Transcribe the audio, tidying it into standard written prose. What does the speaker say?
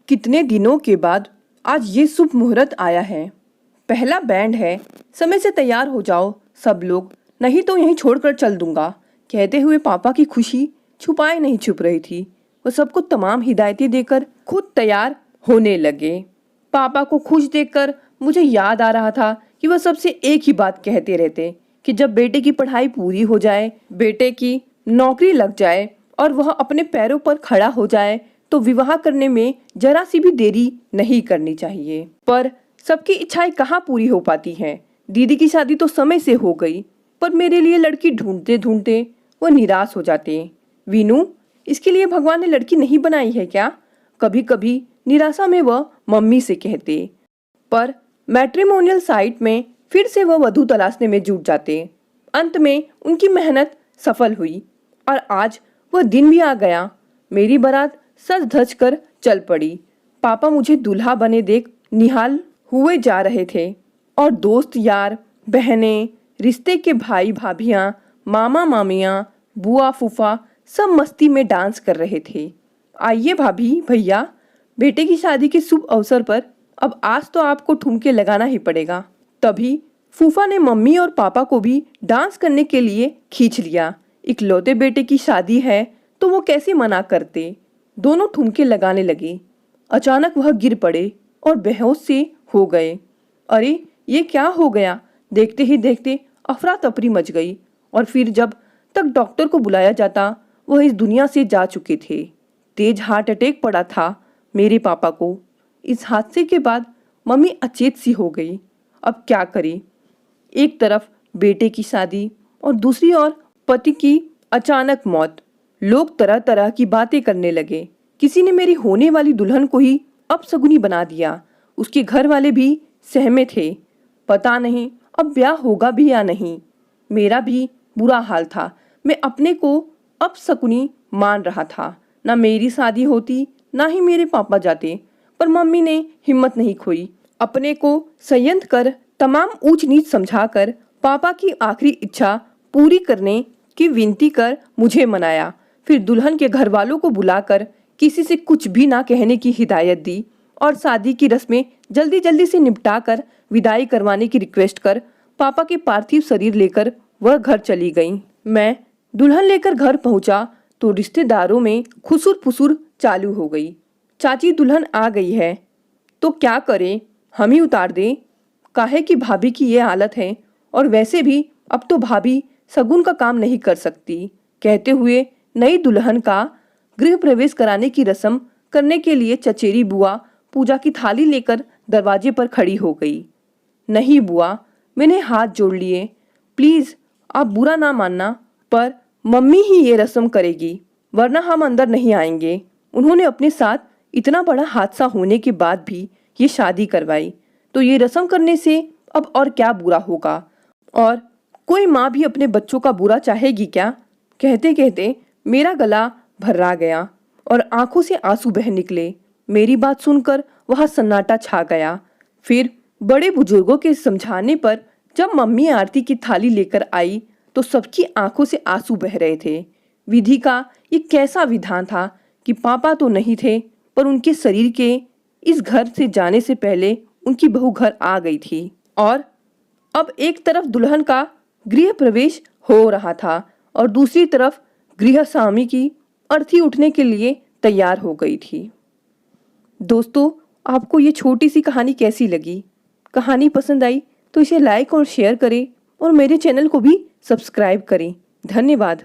कितने दिनों के बाद आज ये शुभ मुहूर्त आया है। पहला बैंड है, समय से तैयार हो जाओ सब लोग, नहीं तो यहीं छोड़कर चल दूंगा। कहते हुए पापा की खुशी छुपाए नहीं छुप रही थी। वो सबको तमाम हिदायतें देकर खुद तैयार होने लगे। पापा को खुश देखकर मुझे याद आ रहा था कि वह सबसे एक ही बात कहते रहते कि जब बेटे की पढ़ाई पूरी हो जाए, बेटे की नौकरी लग जाए और वह अपने पैरों पर खड़ा हो जाए तो विवाह करने में जरा सी भी देरी नहीं करनी चाहिए। पर सबकी इच्छाएं कहाँ पूरी हो पाती हैं। दीदी की शादी तो समय से हो गई, पर मेरे लिए लड़की ढूंढते ढूंढते वो निराश हो जाते। वीनू, इसके लिए भगवान ने लड़की नहीं बनाई है क्या? कभी कभी निराशा में वह मम्मी से कहते। पर मैट्रिमोनियल साइट में फिर से वह वधू तलाशने में जुट जाते। अंत में उनकी मेहनत सफल हुई और आज वह दिन भी आ गया। मेरी बारात सज धज कर चल पड़ी। पापा मुझे दूल्हा बने देख निहाल हुए जा रहे थे और दोस्त यार, बहनें, रिश्ते के भाई भाभियां, मामा मामियां, बुआ फूफा सब मस्ती में डांस कर रहे थे। आइए भाभी भैया, बेटे की शादी के शुभ अवसर पर अब आज तो आपको ठुमके लगाना ही पड़ेगा। तभी फूफा ने मम्मी और पापा को भी डांस करने के लिए खींच लिया। इकलौते बेटे की शादी है तो वो कैसे मना करते। दोनों ठुमके लगाने लगे। अचानक वह गिर पड़े और बेहोश से हो गए। अरे ये क्या हो गया? देखते ही देखते अफरा तफरी मच गई और फिर जब तक डॉक्टर को बुलाया जाता वह इस दुनिया से जा चुके थे। तेज हार्ट अटैक पड़ा था मेरे पापा को। इस हादसे के बाद मम्मी अचेत सी हो गई। अब क्या करे? एक तरफ बेटे की शादी और दूसरी ओर पति की अचानक मौत। लोग तरह तरह की बातें करने लगे। किसी ने मेरी होने वाली दुल्हन को ही अपशगुनी बना दिया। उसके घर वाले भी सहमे थे। पता नहीं अब ब्याह होगा भी या नहीं। मेरा भी बुरा हाल था। मैं अपने को अपशकुनी मान रहा था। ना मेरी शादी होती ना ही मेरे पापा जाते, पर मम्मी ने हिम्मत नहीं खोई। अपने को संयंत्र कर तमाम ऊंच नीच समझाकर पापा की आखिरी इच्छा पूरी करने की विनती कर मुझे मनाया। फिर दुल्हन के घर वालों को बुलाकर किसी से कुछ भी ना कहने की हिदायत दी और शादी की रस्में जल्दी जल्दी से निपटा कर विदाई करवाने की रिक्वेस्ट कर पापा के पार्थिव शरीर लेकर वह घर चली गई। मैं दुल्हन लेकर घर पहुंचा तो रिश्तेदारों में खुसुर फुसुर चालू हो गई। चाची दुल्हन आ गई है तो क्या करें, हम ही उतार दें? काहे कि भाभी की ये हालत है और वैसे भी अब तो भाभी शगुन का काम नहीं कर सकती। कहते हुए नई दुल्हन का गृह प्रवेश कराने की रस्म करने के लिए चचेरी बुआ पूजा की थाली लेकर दरवाजे पर खड़ी हो गई। नहीं बुआ, मैंने हाथ जोड़ लिए, प्लीज आप बुरा ना मानना, पर मम्मी ही ये रस्म करेगी वरना हम अंदर नहीं आएंगे। उन्होंने अपने साथ इतना बड़ा हादसा होने के बाद भी ये शादी करवाई, तो ये रस्म करने से अब और क्या बुरा होगा? और कोई माँ भी अपने बच्चों का बुरा चाहेगी क्या? कहते कहते मेरा गला भर्रा गया और आंखों से आंसू बह निकले। मेरी बात सुनकर वहां सन्नाटा छा गया। फिर बड़े बुजुर्गों के समझाने पर जब मम्मी आरती की थाली लेकर आई तो सबकी आंखों से आंसू बह रहे थे। विधि का ये कैसा विधान था कि पापा तो नहीं थे, पर उनके शरीर के इस घर से जाने से पहले उनकी बहू घर आ गई थी और अब एक तरफ दुल्हन का गृह प्रवेश हो रहा था और दूसरी तरफ गृह स्वामी की अर्थी उठने के लिए तैयार हो गई थी। दोस्तों, आपको ये छोटी सी कहानी कैसी लगी? कहानी पसंद आई तो इसे लाइक और शेयर करें और मेरे चैनल को भी सब्सक्राइब करें। धन्यवाद।